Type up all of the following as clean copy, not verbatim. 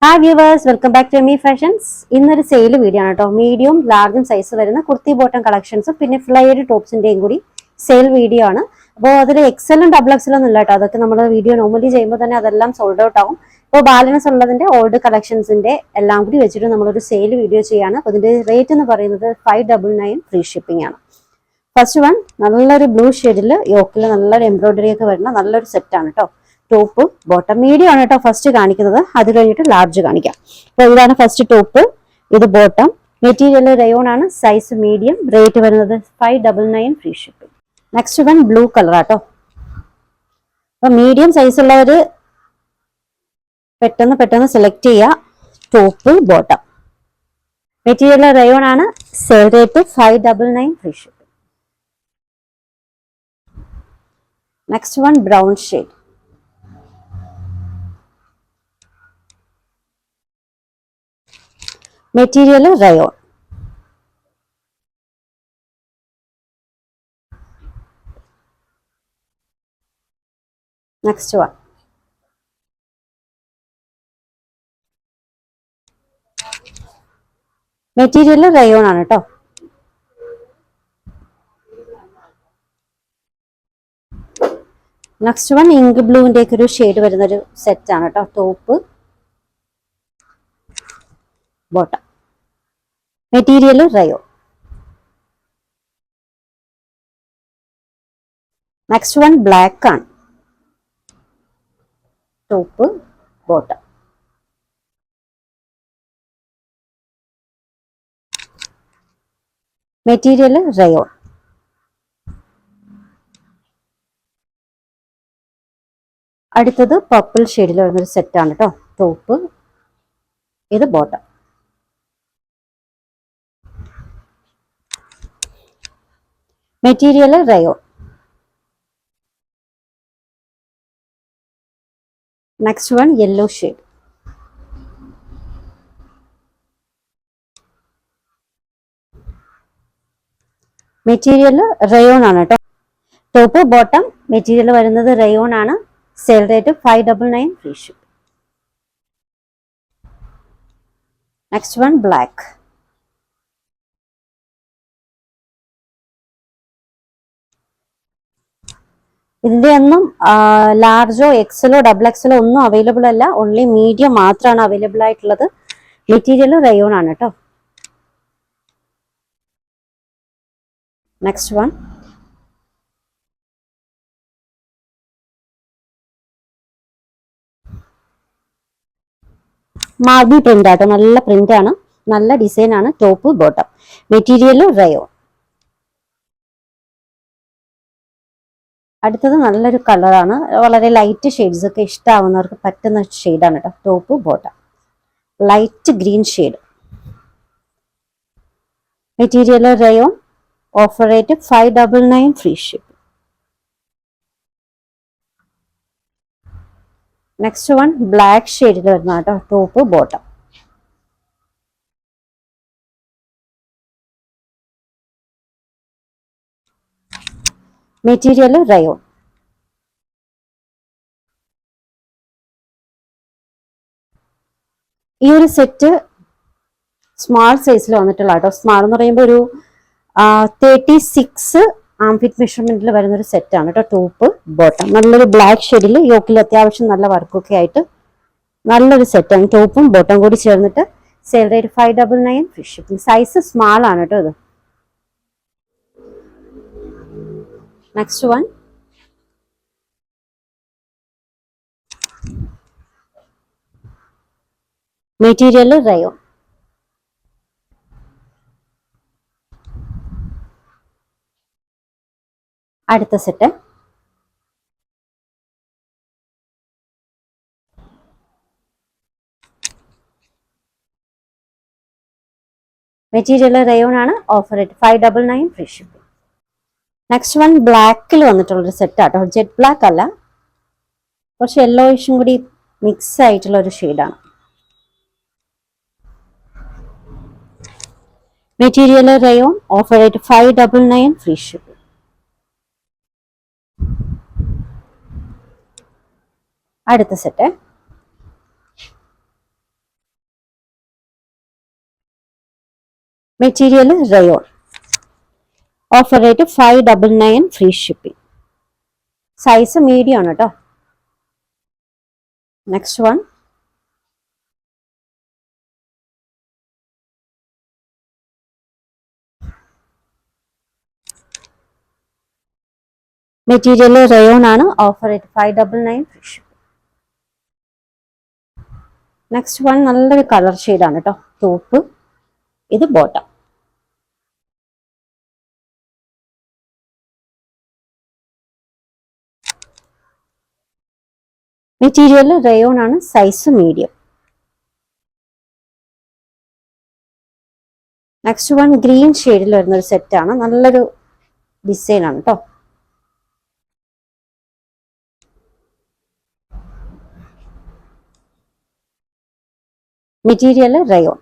Hi viewers, welcome back to Emi fashions. ഇന്നൊരു sale video ആണ് കേട്ടോ. മീഡിയം ലാർജും സൈസ് വരുന്ന കുർത്തി ബോട്ടം കളക്ഷൻസും പിന്നെ ഫ്ലയർ ടോപ്സിന്റെയും കൂടി സെയിൽ വീഡിയോ ആണ്. അപ്പോൾ അതിൽ എക്സലും ഡബിൾ എക്സലും ഒന്നും ഇല്ല കേട്ടോ. അതൊക്കെ നമ്മൾ വീഡിയോ നോർമലി ചെയ്യുമ്പോൾ തന്നെ അതെല്ലാം സോൾഡ് ഔട്ട് ആവും. ഇപ്പോൾ ബാലൻസ് ഉള്ളതിന്റെ ഓൾഡ് കളക്ഷൻസിന്റെ എല്ലാം കൂടി വെച്ചിട്ട് നമ്മളൊരു സെയിൽ വീഡിയോ ചെയ്യാണ്. അപ്പോൾ അതിന്റെ റേറ്റ് എന്ന് പറയുന്നത് 599 ഫ്രീ ഷിപ്പിംഗ് ആണ്. ഫസ്റ്റ് വൺ നല്ലൊരു ബ്ലൂ ഷെയ്ഡിൽ യോക്കിൽ നല്ലൊരു എംബ്രോയിഡറി ഒക്കെ വരുന്ന നല്ലൊരു സെറ്റ് ആണ് കേട്ടോ. ടോപ്പ് ബോട്ടം മീഡിയം ആണ് കേട്ടോ ഫസ്റ്റ് കാണിക്കുന്നത്. അത് കഴിഞ്ഞിട്ട് ലാർജ് കാണിക്കാം. അപ്പോൾ ഇതാണ് ഫസ്റ്റ് ടോപ്പ്, ഇത് ബോട്ടം. മെറ്റീരിയൽ റയോൺ ആണ്, സൈസ് മീഡിയം, റേറ്റ് വരുന്നത് 599 free shipping. Next one blue colour ആട്ടോ. അപ്പൊ മീഡിയം സൈസ് ഉള്ളവര് പെട്ടെന്ന് സെലക്ട് ചെയ്യുക. ടോപ്പ് ബോട്ടം മെറ്റീരിയൽ റയോൺ ആണ്, sale rate 599 free shipping. Next one brown shade, material rayon. Next one material rayon ആണ് കേട്ടോ. നെക്സ്റ്റ് വൺ ഇങ്ക് ബ്ലൂവിന്റെ ഒക്കെ ഒരു ഷെയ്ഡ് വരുന്നൊരു സെറ്റ് ആണ് കേട്ടോ. Top bottom material rayon. Next one black ആണ്, ടോപ്പ് ബോട്ടം. Material rayon. അടുത്തത് പർപ്പിൾ ഷെയ്ഡിൽ വരുന്നൊരു സെറ്റ് ആണ് കേട്ടോ. ടോപ്പ്, ഇത് bottom. Material rayon. Next one yellow shade, material rayon ആണ് കേട്ടോ. ടോപ്പ് ബോട്ടം മെറ്റീരിയൽ വരുന്നത് റയോൺ ആണ്, sale rate 599 free ship. Next one black, ഇതിന്റെ ഒന്നും ലാർജോ എക്സലോ ഡബിൾ എക്സലോ ഒന്നും അവൈലബിൾ അല്ല, ഓൺലി മീഡിയം മാത്രമാണ് അവൈലബിൾ ആയിട്ടുള്ളത്. മെറ്റീരിയൽ റയോൺ ആണ് കേട്ടോ. നെക്സ്റ്റ് വൺ മാർബിൾ പ്രിന്റ് ആട്ടോ, നല്ല പ്രിന്റ് ആണ്, നല്ല ഡിസൈൻ ആണ്. Top bottom material rayon. അടുത്തത് നല്ലൊരു കളറാണ്, വളരെ ലൈറ്റ് ഷെയ്ഡ്സ് ഒക്കെ ഇഷ്ടമാവുന്നവർക്ക് പറ്റുന്ന ഷെയ്ഡാണ് കേട്ടോ. Top bottom light green shade, material rayon. Offer rate 599 free ship. Next one black ഷെയ്ഡിൽ വരുന്ന കേട്ടോ. Top bottom material rayon. ഈ ഒരു സെറ്റ് സ്മാൾ സൈസിൽ വന്നിട്ടുള്ള കേട്ടോ. സ്മാൾ എന്ന് പറയുമ്പോൾ ഒരു 36 ആംഫിറ്റ് മെഷർമെന്റിൽ വരുന്ന ഒരു സെറ്റ് ആണ് കേട്ടോ. ടോപ്പ് ബോട്ടം നല്ലൊരു ബ്ലാക്ക് ഷെയ്ഡിൽ യോക്കിൽ അത്യാവശ്യം നല്ല വർക്കൊക്കെ ആയിട്ട് നല്ലൊരു സെറ്റാണ്. ടോപ്പും ബോട്ടം കൂടി ചേർന്നിട്ട് sale rate 599 free shipping. Size small ആണ് കേട്ടോ ഇത്. Next one material rayon. അടുത്ത സെറ്റ് മെറ്റീരിയൽ റയോൺ ആണ്. Offer rate 599 free shipping. Next one ബ്ലാക്കിൽ വന്നിട്ടുള്ളൊരു സെറ്റ് ആട്ടോ. ജെറ്റ് ബ്ലാക്ക് അല്ല, കുറച്ച് യെല്ലോയിഷും കൂടി മിക്സ് ആയിട്ടുള്ള ഒരു ഷെയ്ഡാണ്. Material rayon. Offer rate 599 free shipping. അടുത്ത set material rayon. Offer rate 599, free shipping. Size medium ആണ് കേട്ടോ. നെക്സ്റ്റ് വൺ മെറ്റീരിയൽ റയോൺ ആണ്. Offer rate 599, free shipping. Next one നല്ലൊരു കളർ ഷെയ്ഡാണ് കേട്ടോ. ടോപ്പ്, ഇത് ബോട്ടം. മെറ്റീരിയൽ റയോൺ ആണ്. Size medium. Next one green ഷെയ്ഡിൽ വരുന്ന ഒരു സെറ്റാണ്. നല്ലൊരു ഡിസൈൻ ആണ് കേട്ടോ. Material rayon.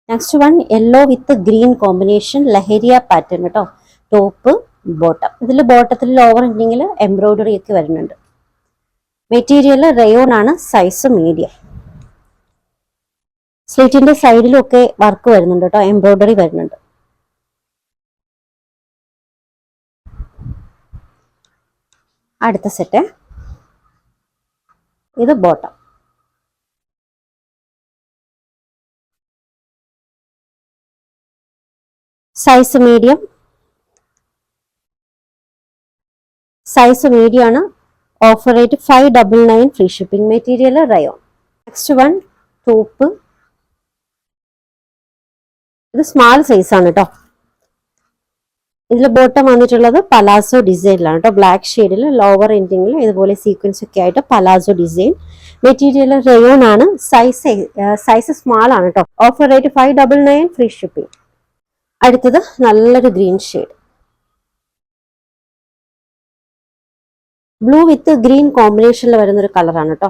Next one yellow with green combination, leheriya pattern കേട്ടോ. Top, bottom. ഇതിൽ ബോട്ടത്തിൽ ലോവർ എൻഡിങ്ങിൽ എംബ്രോയിഡറി ഒക്കെ വരുന്നുണ്ട്. മെറ്റീരിയൽ റയോൺ ആണ്. Size medium. സ്ലീറ്റിന്റെ സൈഡിലൊക്കെ വർക്ക് വരുന്നുണ്ട് കേട്ടോ. എംബ്രോയിഡറി വരുന്നുണ്ട്. അടുത്ത സെറ്റ്, ഇത് bottom. Size medium. Size medium ആണ്. Offer rate 599, free shipping. Material rayon. Next one top, ഇത് സ്മാൾ സൈസ് ആണ് കേട്ടോ. ഇതിൽ ബോട്ടം വന്നിട്ടുള്ളത് പലാസോ ഡിസൈനിലാണ് കേട്ടോ. ബ്ലാക്ക് ഷെയ്ഡിൽ ലോവർ എൻഡിങ്ങിൽ ഇതുപോലെ സീക്വൻസ് ഒക്കെ ആയിട്ട് പലാസോ ഡിസൈൻ. മെറ്റീരിയൽ റയോൺ ആണ്. സൈസ് സ്മാൾ ആണ് കേട്ടോ. Offer rate 599, free shipping. അടുത്തത് നല്ലൊരു green shade, blue with green കോമ്പിനേഷനിൽ വരുന്ന ഒരു കളറാണ് കേട്ടോ.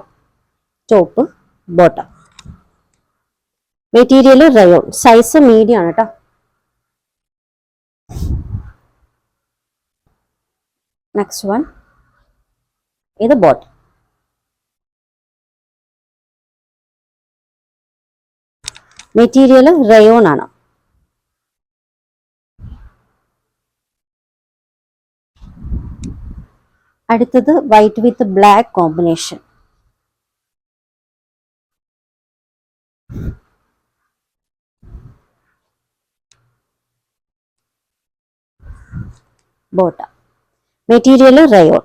Top, bottom. Material rayon. Size medium ആണ് കേട്ടോ. നെക്സ്റ്റ് വൺ, ഇത് ബോട്ടം. മെറ്റീരിയൽ റയോൺ ആണ്. അടുത്തത് white with black combination. Bottom. Material rayon.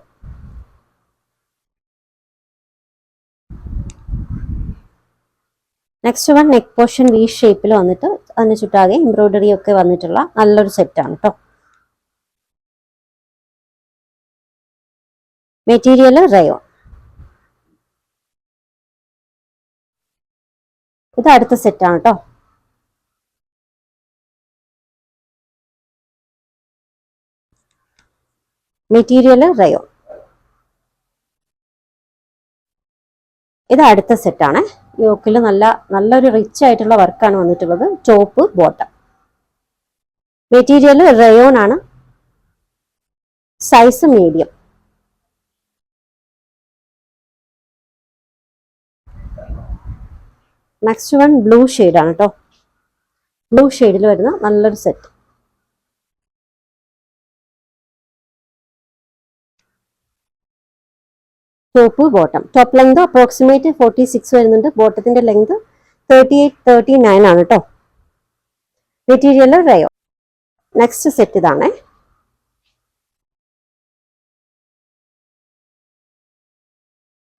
Next one neck portion V ഷേപ്പിൽ വന്നിട്ട് അതിന് ചുറ്റാകെ എംബ്രോയിഡറി ഒക്കെ വന്നിട്ടുള്ള നല്ലൊരു സെറ്റാണ് കേട്ടോ. Material rayon. ഇത് അടുത്ത സെറ്റാണ് കേട്ടോ. Material rayon. ഇത് അടുത്ത സെറ്റാണ്. യോക്കിൽ നല്ലൊരു റിച്ച് ആയിട്ടുള്ള വർക്കാണ് വന്നിട്ടുള്ളത്. Top, bottom. മെറ്റീരിയൽ റയോൺ ആണ്. Size medium. Next one blue ഷെയ്ഡാണ് കേട്ടോ. ബ്ലൂ ഷെയ്ഡിൽ വരുന്ന നല്ലൊരു set. Top, bottom. Top length approximate 46 വരുന്നുണ്ട്. ബോട്ടത്തിന്റെ ലെങ്ത് 38-39 ആണ് കേട്ടോ. Material rayon. നെക്സ്റ്റ് സെറ്റ് ഇതാണ്.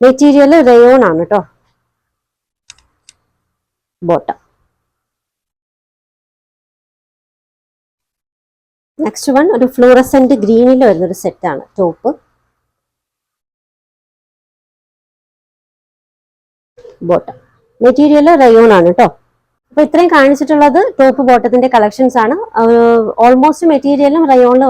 മെറ്റീരിയൽ റയോൺ ആണ് കേട്ടോ. ബോട്ടം. നെക്സ്റ്റ് വൺ ഒരു ഫ്ലൂറസെന്റ് ഗ്രീനിൽ വരുന്നൊരു സെറ്റാണ്. Top, bottom. മെറ്റീരിയൽ റയോൺ ആണ് കേട്ടോ. അപ്പൊ ഇത്രയും കാണിച്ചിട്ടുള്ളത് ടോപ്പ് ബോട്ടത്തിന്റെ കളക്ഷൻസ് ആണ്. ഓൾമോസ്റ്റ് മെറ്റീരിയലും റയോണിൽ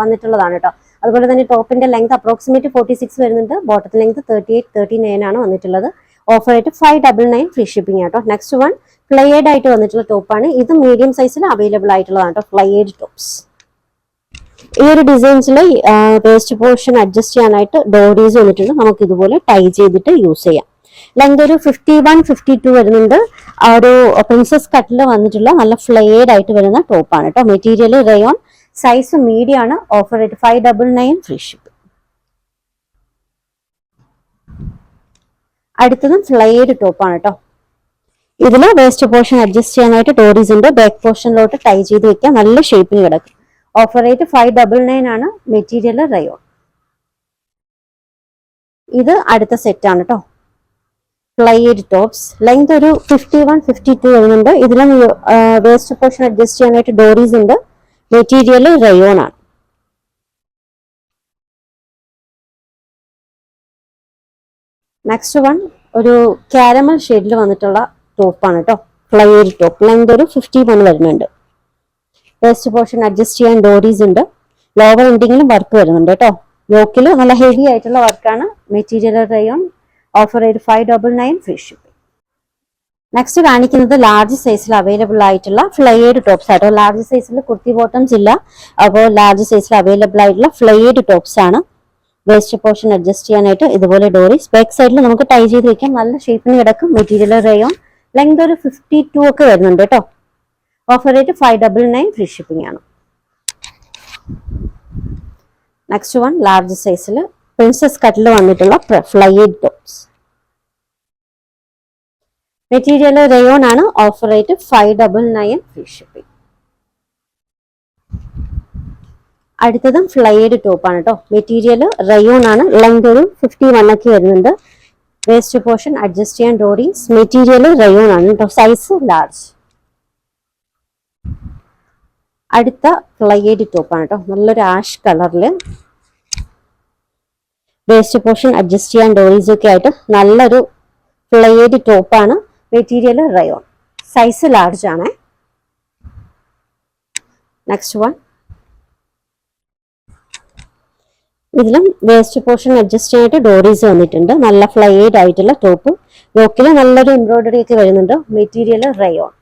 വന്നിട്ടുള്ളതാണ് കേട്ടോ. അതുപോലെ തന്നെ ടോപ്പിന്റെ ലെങ്ത് അപ്രോക്സിമേറ്റ് 46 വരുന്നുണ്ട്. ബോട്ടത്തിന്റെ ലെങ്ത് 38-39 ആണ് വന്നിട്ടുള്ളത്. ഓഫർ ആയിട്ട് 599, ഫ്രീ ഷിപ്പിംഗ് ആട്ടോ. നെക്സ്റ്റ് വൺ ഫ്ലയേഡ് ആയിട്ട് വന്നിട്ടുള്ള ടോപ്പാണ്. ഇത് മീഡിയം സൈസിൽ അവൈലബിൾ ആയിട്ടുള്ളതാണ് കേട്ടോ. Flared tops. ഈ ഒരു ഡിസൈൻസിൽ വേസ്റ്റ് പോർഷൻ അഡ്ജസ്റ്റ് ചെയ്യാനായിട്ട് ഡോറീസ് വന്നിട്ടുണ്ട്. നമുക്ക് ഇതുപോലെ ടൈ ചെയ്തിട്ട് യൂസ് ചെയ്യാം. ലെങ്ത് ഒരു 51-52 വരുന്നുണ്ട്. ആ ഒരു പ്രിൻസസ് കട്ടിൽ വന്നിട്ടുള്ള നല്ല ഫ്ലെയർഡ് ആയിട്ട് വരുന്ന ടോപ്പാണ് കേട്ടോ. മെറ്റീരിയൽ റയോൺ, സൈസ് മീഡിയം ആണ്. Offer rate 599 free ship. അടുത്തതും ഫ്ലെയർഡ് ടോപ്പാണ് കേട്ടോ. ഇതിൽ വേസ്റ്റ് പോർഷൻ അഡ്ജസ്റ്റ് ചെയ്യാനായിട്ട് ഡോറീസ് ഉണ്ട്. ബാക്ക് പോർഷനിലോട്ട് ടൈ ചെയ്ത് വെക്കാം. നല്ല ഷേപ്പിന് കിടക്കും. ഓഫർ റേറ്റ് 599 ആണ്. Material rayon. ഇത് അടുത്ത സെറ്റ് ആണ് കേട്ടോ. ഫ്ലെയർഡ് ടോപ്സ്, ലെങ്ത് ഒരു 51-52 വരുന്നുണ്ട്. ഇതിലും വേസ്റ്റ് പോർഷൻ അഡ്ജസ്റ്റ് ചെയ്യാനായിട്ട് ഡോറീസ് ഉണ്ട്. മെറ്റീരിയൽ റയോൺ ആണ്. നെക്സ്റ്റ് വൺ ഒരു കാരമൽ ഷെയ്ഡിൽ വന്നിട്ടുള്ള ടോപ്പാണ് കേട്ടോ. ഫ്ലെയർഡ് ടോപ്പ്, ലെങ്ത് ഒരു 51 വരുന്നുണ്ട്. വേസ്റ്റ് പോർഷൻ അഡ്ജസ്റ്റ് ചെയ്യാൻ ഡോറീസ് ഉണ്ട്. ലോവർ എൻഡിങ്ങിലും വർക്ക് വരുന്നുണ്ട് കേട്ടോ. യോക്കിൽ നല്ല ഹെവി ആയിട്ടുള്ള വർക്കാണ്. Material rayon. Offer rate 599 free shipping. Next കാണിക്കുന്നത് ലാർജ് സൈസിൽ അവൈലബിൾ ആയിട്ടുള്ള ഫ്ലെയർഡ് ടോപ്സ് ആട്ടോ. ലാർജ് സൈസിൽ കുർത്തി ബോട്ടംസ് ഇല്ല, അപ്പോൾ ലാർജ് സൈസിൽ അവൈലബിൾ ആയിട്ടുള്ള ഫ്ലെയർഡ് ടോപ്സ് ആണ്. വേസ്റ്റ് പോർഷൻ അഡ്ജസ്റ്റ് ചെയ്യാനായിട്ട് ഇതുപോലെ ഡോറീസ്. ബാക്ക് സൈഡിൽ നമുക്ക് ടൈ ചെയ്ത് വെക്കാം. നല്ല ഷേപ്പിന് കിടക്കും. Material rayon. ലെങ്ത് ഒരു 52 ഒക്കെ വരുന്നുണ്ട് കേട്ടോ. ഓഫർ റേറ്റ് 599 ഫ്രീ ഷിപ്പിംഗ് ആണ്. നെക്സ്റ്റ് വൺ ലാർജ് സൈസിൽ പ്രിൻസസ് കട്ടിൽ വന്നിട്ടുള്ള ഫ്ലെയർഡ് ടോപ്സ്. മെറ്റീരിയൽ റയോൺ ആണ്. Offer rate 599 free shipping. അടുത്തതും ഫ്ലെയർഡ് ടോപ്പാണ് കേട്ടോ. മെറ്റീരിയൽ റയോൺ ആണ്. ലെങ്ത് ഒരു 51 ഒക്കെ വരുന്നുണ്ട്. വേസ്റ്റ് പോർഷൻ അഡ്ജസ്റ്റ് ചെയ്യാൻ ഡോറീസ്. മെറ്റീരിയൽ റയോൺ ആണ് കേട്ടോ. Size large. അടുത്ത ഫ്ലെയർഡ് ടോപ്പാണ് കേട്ടോ. നല്ലൊരു ആഷ് കളറില് വേസ്റ്റ് പോർഷൻ അഡ്ജസ്റ്റ് ചെയ്യാൻ ഡോറീസ് ഒക്കെ ആയിട്ട് നല്ലൊരു ഫ്ലെയർഡ് ടോപ്പാണ്. Material rayon. സൈസ് ലാർജ് ആണ്. നെക്സ്റ്റ് വൺ, ഇതിലും വേസ്റ്റ് പോർഷൻ അഡ്ജസ്റ്റ് ചെയ്യാനായിട്ട് ഡോറീസ് വന്നിട്ടുണ്ട്. നല്ല ഫ്ലെയർഡ് ആയിട്ടുള്ള ടോപ്പ്. യോക്കിൽ നല്ലൊരു എംബ്രോയിഡറി ഒക്കെ വരുന്നുണ്ട്. Material rayon.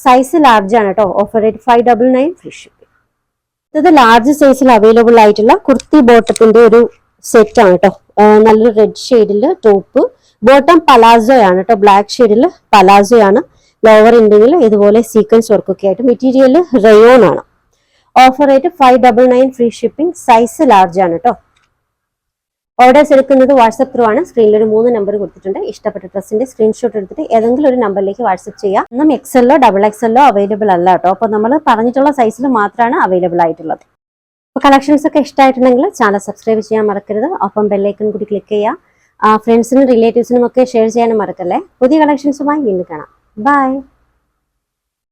സൈസ് ലാർജ് ആണ് കേട്ടോ. Offer rate 599 free shipping. ഇത് ലാർജ് സൈസിൽ അവൈലബിൾ ആയിട്ടുള്ള കുർത്തി ബോട്ടത്തിന്റെ ഒരു സെറ്റ് ആണ് കേട്ടോ. നല്ലൊരു റെഡ് ഷെയ്ഡിൽ ടോപ്പ്. ബോട്ടം പലാസോ ആണ് കേട്ടോ. ബ്ലാക്ക് ഷെയ്ഡിൽ പലാസോ ആണ്. ലോവർ എൻഡിങ്ങിൽ ഇതുപോലെ സീക്വൻസ് വർക്കൊക്കെ ആയിട്ട്. മെറ്റീരിയൽ റയോൺ ആണ്. Offer rate 599 free shipping. Size large ആണ് കേട്ടോ. ഓർഡേഴ്സ് എടുക്കുന്നത് വാട്സപ്പ് ത്രൂ ആണ്. സ്ക്രീനിൽ ഒരു 3 നമ്പർ കൊടുത്തിട്ടുണ്ട്. ഇഷ്ടപ്പെട്ട ഡ്രസ്സിന്റെ സ്ക്രീൻഷോട്ട് എടുത്തിട്ട് ഏതെങ്കിലും ഒരു നമ്പറിലേക്ക് വാട്സപ്പ് ചെയ്യാം. ഒന്നും XL-ഓ XXL-ഓ അവൈലബിൾ അല്ല കേട്ടോ. അപ്പോൾ നമ്മൾ പറഞ്ഞിട്ടുള്ള സൈസിൽ മാത്രമാണ് അവൈലബിൾ ആയിട്ടുള്ളത്. അപ്പോൾ കളക്ഷൻസ് ഒക്കെ ഇഷ്ടമായിട്ടുണ്ടെങ്കിൽ ചാനൽ സബ്സ്ക്രൈബ് ചെയ്യാൻ മറക്കരുത്. ഒപ്പം ബെല്ലൈക്കൺ കൂടി ക്ലിക്ക് ചെയ്യുക. ഫ്രണ്ട്സിനും റിലേറ്റീവ്സിനും ഒക്കെ ഷെയർ ചെയ്യാനും മറക്കല്ലേ. പുതിയ കളക്ഷൻസുമായി വീണ്ടും കാണാം. ബൈ.